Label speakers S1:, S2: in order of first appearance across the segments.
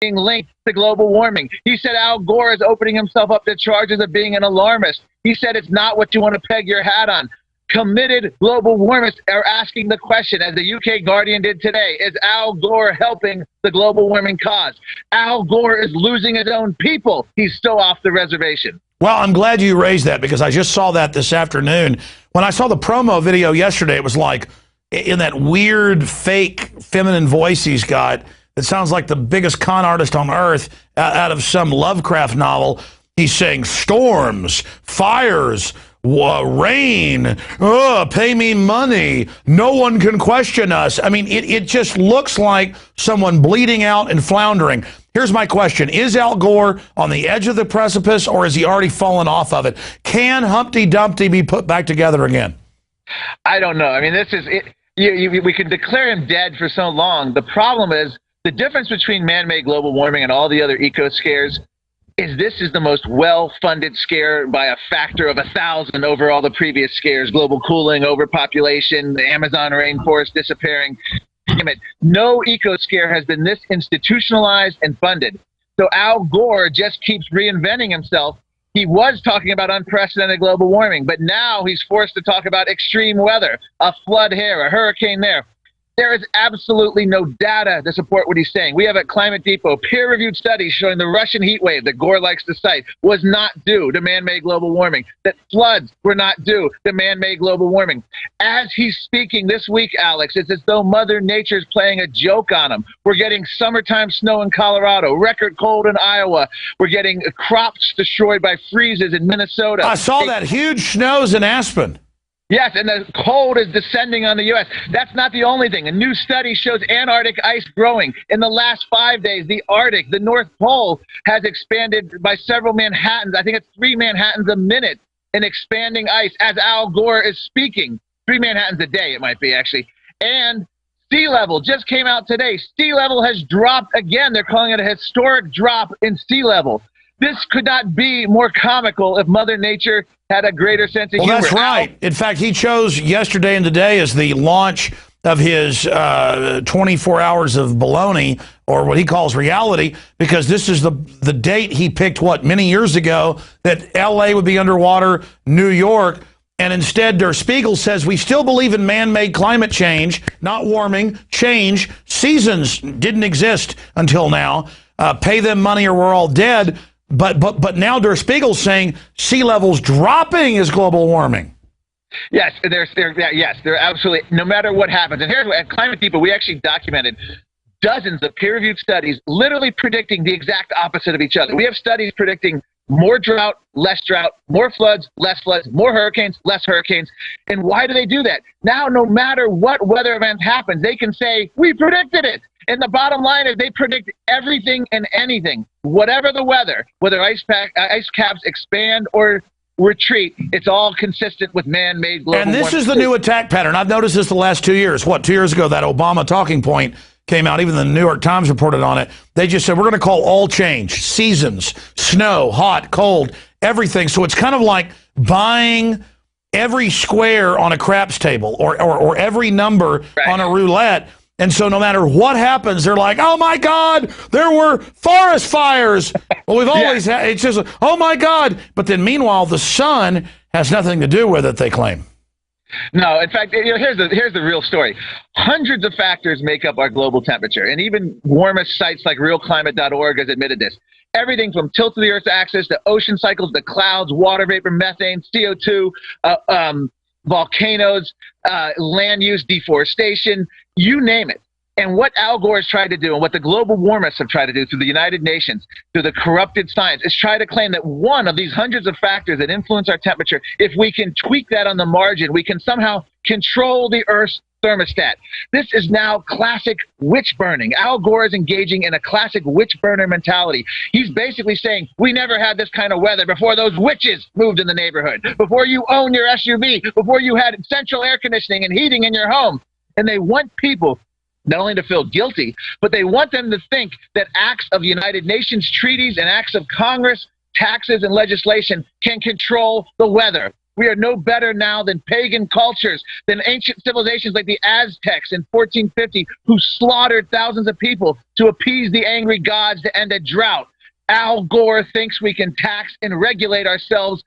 S1: being linked to global warming. He said Al Gore is opening himself up to charges of being an alarmist. He said it's not what you want to peg your hat on. Committed global warmists are asking the question, as the UK Guardian did today, is Al Gore helping the global warming cause? Al Gore is losing his own people. He's still off the reservation.
S2: Well, I'm glad you raised that, because I just saw that this afternoon. When I saw the promo video yesterday, it was like in that weird, fake, feminine voice he's got that sounds like the biggest con artist on earth out of some Lovecraft novel. He's saying storms, fires, rain, pay me money, no one can question us. I mean, it just looks like someone bleeding out and floundering. Here's my question. Is Al Gore on the edge of the precipice, or has he already fallen off of it? Can Humpty Dumpty be put back together again?
S1: I don't know. I mean, this is it. We can declare him dead for so long. The problem is the difference between man-made global warming and all the other eco scares is this is the most well-funded scare by a factor of 1,000 over all the previous scares: global cooling, overpopulation, the Amazon rainforest disappearing. Damn it. No eco scare has been this institutionalized and funded. So Al Gore just keeps reinventing himself. He was talking about unprecedented global warming, but now he's forced to talk about extreme weather, a flood here, a hurricane there. There is absolutely no data to support what he's saying. We have at Climate Depot peer-reviewed studies showing the Russian heat wave that Gore likes to cite was not due to man-made global warming, that floods were not due to man-made global warming. As he's speaking this week, Alex, it's as though Mother Nature's playing a joke on him. We're getting summertime snow in Colorado, record cold in Iowa. We're getting crops destroyed by freezes in Minnesota.
S2: I saw that huge snows in Aspen.
S1: Yes, and the cold is descending on the U.S. That's not the only thing. A new study shows Antarctic ice growing. In the last 5 days, the Arctic, the North Pole, has expanded by several Manhattans. I think it's 3 Manhattans a minute in expanding ice as Al Gore is speaking. 3 Manhattans a day, it might be, actually. And sea level just came out today. Sea level has dropped again. They're calling it a historic drop in sea level. This could not be more comical if Mother Nature had a greater sense of humor.
S2: Well, that's right. In fact, he chose yesterday and today as the launch of his 24 hours of baloney, or what he calls reality, because this is the date he picked, many years ago, that L.A. would be underwater, New York, and instead Der Spiegel says we still believe in man-made climate change, not warming, change. Seasons didn't exist until now. Pay them money or we're all dead. But now Der Spiegel's saying sea levels dropping is global warming.
S1: Yes, they're absolutely, no matter what happens. And here's at Climate Depot, we actually documented dozens of peer-reviewed studies literally predicting the exact opposite of each other. We have studies predicting more drought, less drought, more floods, less floods, more hurricanes, less hurricanes. And why do they do that? Now, no matter what weather event happens, they can say, we predicted it. And the bottom line is they predict everything and anything, whatever the weather, whether ice caps expand or retreat, it's all consistent with man-made global warming.
S2: And this is the new attack pattern. I've noticed this the last 2 years. 2 years ago, that Obama talking point came out. Even the New York Times reported on it. They just said, we're going to call all change, seasons, snow, hot, cold, everything. So it's kind of like buying every square on a craps table or every number on a roulette. And so no matter what happens, they're like, oh, my God, there were forest fires. Well, we've always had, it's just, oh, my God. But then meanwhile, the sun has nothing to do with it, they claim.
S1: No, in fact, here's the real story. Hundreds of factors make up our global temperature, and even warmest sites like realclimate.org has admitted this. Everything from tilt of the Earth's axis to ocean cycles, to clouds, water vapor, methane, CO2, volcanoes, land use, deforestation, you name it. And what Al Gore has tried to do, and what the global warmists have tried to do through the United Nations, through the corrupted science, is try to claim that one of these hundreds of factors that influence our temperature, if we can tweak that on the margin, we can somehow control the Earth's thermostat. This is now classic witch burning. Al Gore is engaging in a classic witch burner mentality. He's basically saying, we never had this kind of weather before those witches moved in the neighborhood, before you owned your SUV, before you had central air conditioning and heating in your home. And they want people not only to feel guilty, but they want them to think that acts of United Nations treaties and acts of Congress, taxes, and legislation can control the weather. We are no better now than pagan cultures, than ancient civilizations like the Aztecs in 1450, who slaughtered thousands of people to appease the angry gods to end a drought. Al Gore thinks we can tax and regulate ourselves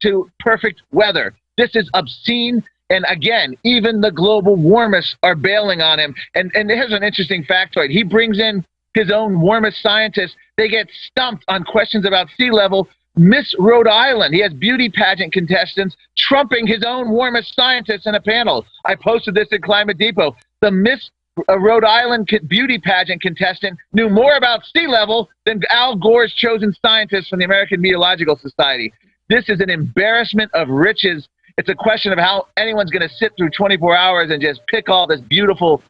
S1: to perfect weather. This is obscene. And again, even the global warmists are bailing on him. And here's an interesting factoid. He brings in his own warmist scientists. They get stumped on questions about sea level. Miss Rhode Island, he has beauty pageant contestants trumping his own warmist scientists in a panel. I posted this in Climate Depot. The Miss Rhode Island beauty pageant contestant knew more about sea level than Al Gore's chosen scientists from the American Meteorological Society. This is an embarrassment of riches. It's a question of how anyone's going to sit through 24 hours and just pick all this beautiful,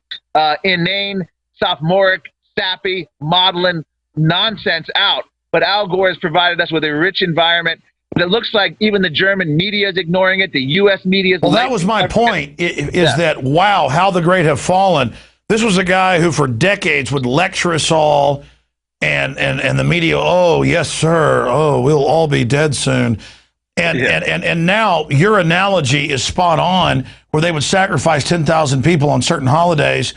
S1: inane, sophomoric, sappy, maudlin nonsense out. But Al Gore has provided us with a rich environment. It looks like even the German media is ignoring it. The U.S. media is.
S2: Well, that was my point, is that, wow, how the great have fallen. This was a guy who for decades would lecture us all, and the media, oh, yes, sir, oh, we'll all be dead soon. And now your analogy is spot on, where they would sacrifice 10,000 people on certain holidays,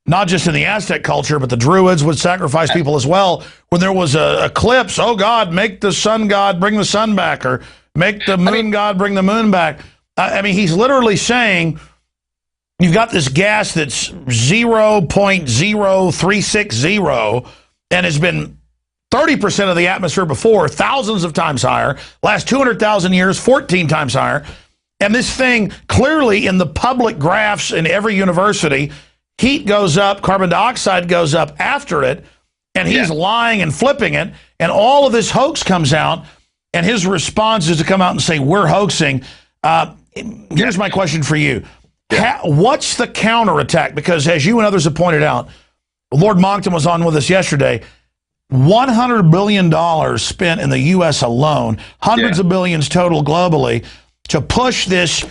S2: not just in the Aztec culture, but the Druids would sacrifice people as well. When there was a eclipse, oh, God, make the sun god bring the sun back, or make the moon god bring the moon back. I mean, he's literally saying you've got this gas that's 0.0360 and has been 30% of the atmosphere before, thousands of times higher, last 200,000 years, 14 times higher. And this thing, clearly in the public graphs in every university, heat goes up, carbon dioxide goes up after it, and he's lying and flipping it, and all of this hoax comes out, and his response is to come out and say, we're hoaxing. Here's my question for you. What's the counterattack? Because as you and others have pointed out, Lord Monckton was on with us yesterday, $100 billion spent in the U.S. alone, hundreds of billions total globally, to push this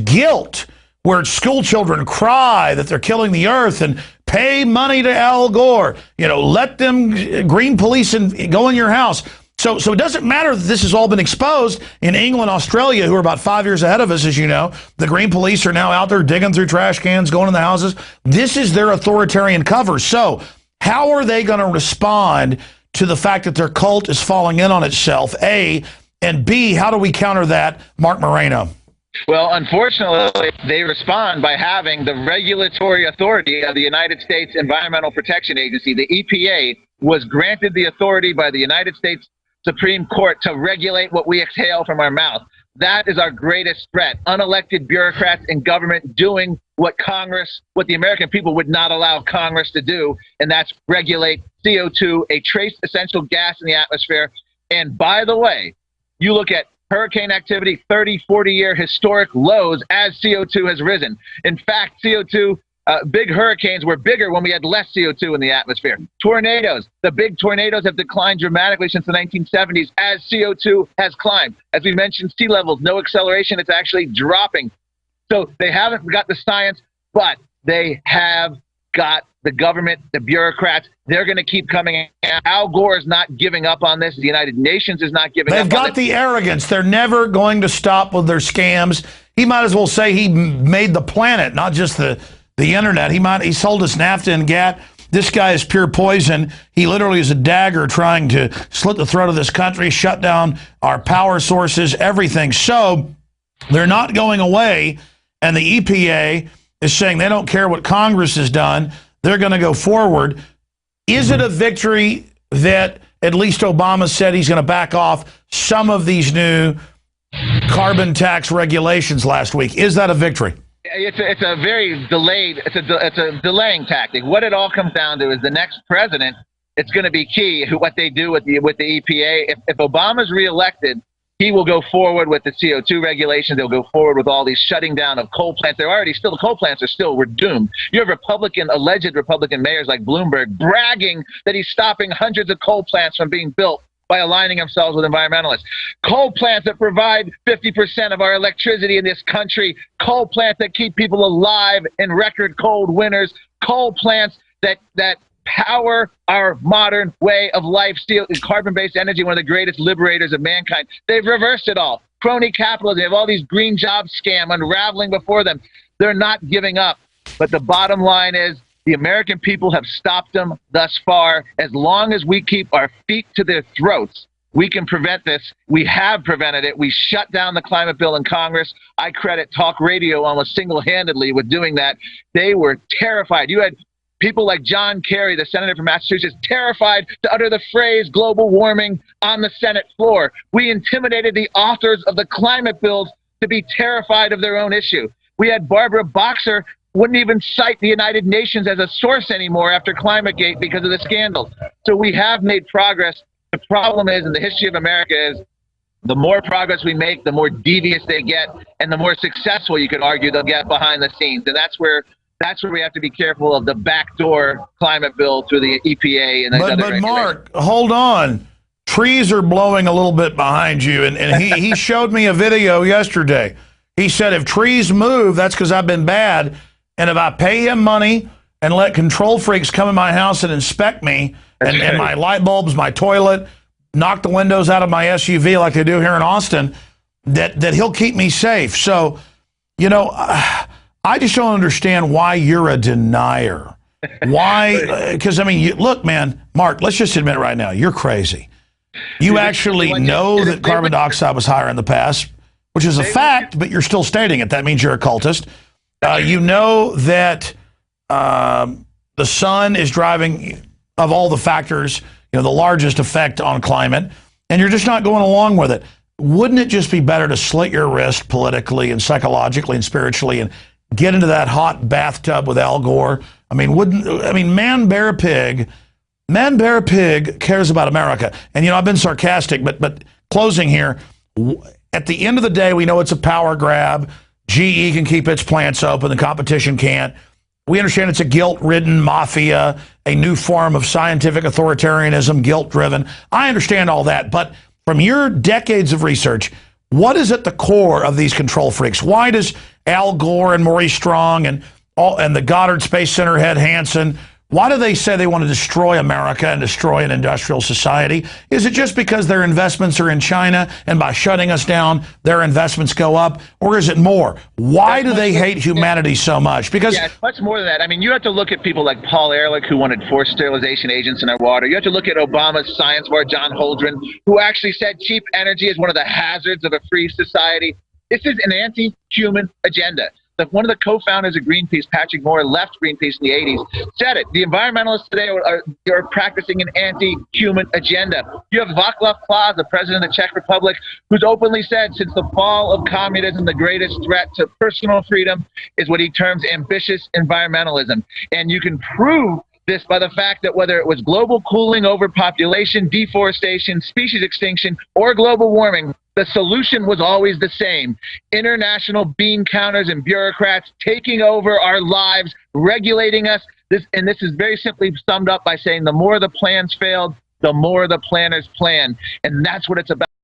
S2: guilt where school children cry that they're killing the earth and pay money to Al Gore. You know, let them green police and go in your house. So it doesn't matter that this has all been exposed. In England, Australia, who are about 5 years ahead of us, as you know, the green police are now out there digging through trash cans, going in the houses. This is their authoritarian cover. So how are they going to respond to the fact that their cult is falling in on itself, A, and B, how do we counter that, Mark Moreno?
S1: Well, unfortunately, they respond by having the regulatory authority of the United States Environmental Protection Agency. The EPA was granted the authority by the United States Supreme Court to regulate what we exhale from our mouth. That is our greatest threat. Unelected bureaucrats in government doing what Congress, what the American people would not allow Congress to do, and that's regulate CO2, a trace essential gas in the atmosphere. And by the way, you look at hurricane activity, 30, 40-year historic lows as CO2 has risen. In fact, CO2, big hurricanes were bigger when we had less CO2 in the atmosphere. Tornadoes, the big tornadoes have declined dramatically since the 1970s as CO2 has climbed. As we mentioned, sea levels, no acceleration, it's actually dropping. So they haven't got the science, but they have got the government, the bureaucrats. They're going to keep coming. Al Gore is not giving up on this. The United Nations is not giving up on this.
S2: They've got the arrogance. They're never going to stop with their scams. He might as well say he made the planet, not just the internet. He sold us NAFTA and GATT. This guy is pure poison. He literally is a dagger trying to slit the throat of this country, shut down our power sources, everything. So they're not going away, and the EPA is saying they don't care what Congress has done. They're going to go forward. Is it a victory that at least Obama said he's going to back off some of these new carbon tax regulations last week? Is that a victory?
S1: It's a very delayed, it's a delaying tactic. What it all comes down to is the next president, it's going to be key what they do with the EPA. If Obama's reelected, he will go forward with the CO2 regulations. They'll go forward with all these shutting down of coal plants. The coal plants we're doomed. You have alleged Republican mayors like Bloomberg bragging that he's stopping hundreds of coal plants from being built by aligning themselves with environmentalists. Coal plants that provide 50% of our electricity in this country. Coal plants that keep people alive in record cold winters. Coal plants that power our modern way of life. Steel, carbon-based energy, one of the greatest liberators of mankind. They've reversed it all. crony capitalism. They have all these green job scam unraveling before them. They're not giving up. But the bottom line is the American people have stopped them thus far. As long as we keep our feet to their throats, we can prevent this. We have prevented it. We shut down the climate bill in Congress. I credit talk radio almost single-handedly with doing that. They were terrified. You had people like John Kerry, the senator from Massachusetts, terrified to utter the phrase global warming on the Senate floor. We intimidated the authors of the climate bills to be terrified of their own issue. We had Barbara Boxer wouldn't even cite the United Nations as a source anymore after ClimateGate because of the scandals. So we have made progress. The problem is, in the history of America, is the more progress we make, the more devious they get, and the more successful, you could argue, they'll get behind the scenes. And that's where we have to be careful of the backdoor climate bill through the EPA and
S2: But Mark, hold on. Trees are blowing a little bit behind you, and he showed me a video yesterday. He said if trees move, that's because I've been bad, and if I pay him money and let control freaks come in my house and inspect me, and my light bulbs, my toilet, knock the windows out of my SUV like they do here in Austin, that he'll keep me safe. So, you know, I just don't understand why you're a denier. Why? Because, I mean, look, man, Mark, let's just admit right now, you're crazy. You actually know that carbon dioxide was higher in the past, which is a fact, but you're still stating it. That means you're a cultist. You know that the sun is driving, of all the factors, you know, the largest effect on climate, and you're just not going along with it. Wouldn't it just be better to slit your wrist politically and psychologically and spiritually and get into that hot bathtub with Al Gore? I mean, Man Bear Pig cares about America. And, you know, I've been sarcastic, but closing here, at the end of the day, we know it's a power grab. GE can keep its plants open, the competition can't. We understand it's a guilt-ridden mafia, a new form of scientific authoritarianism, guilt-driven. I understand all that, but from your decades of research, what is at the core of these control freaks? Why does Al Gore and Maurice Strong and the Goddard Space Center head Hansen, why do they say they want to destroy America and destroy an industrial society? Is it just because their investments are in China and by shutting us down, their investments go up? Or is it more? Why do they hate humanity so much? Because
S1: it's much more than that. I mean, you have to look at people like Paul Ehrlich, who wanted forced sterilization agents in our water. You have to look at Obama's science war, John Holdren, who actually said cheap energy is one of the hazards of a free society. This is an anti-human agenda. One of the co-founders of Greenpeace, Patrick Moore, left Greenpeace in the 80s, said it. The environmentalists today are practicing an anti-human agenda. You have Václav Klaus, the president of the Czech Republic, who's openly said since the fall of communism, the greatest threat to personal freedom is what he terms ambitious environmentalism. And you can prove this by the fact that whether it was global cooling, overpopulation, deforestation, species extinction, or global warming, the solution was always the same. International bean counters and bureaucrats taking over our lives, regulating us. This is very simply summed up by saying the more the plans failed, the more the planners plan. And that's what it's about.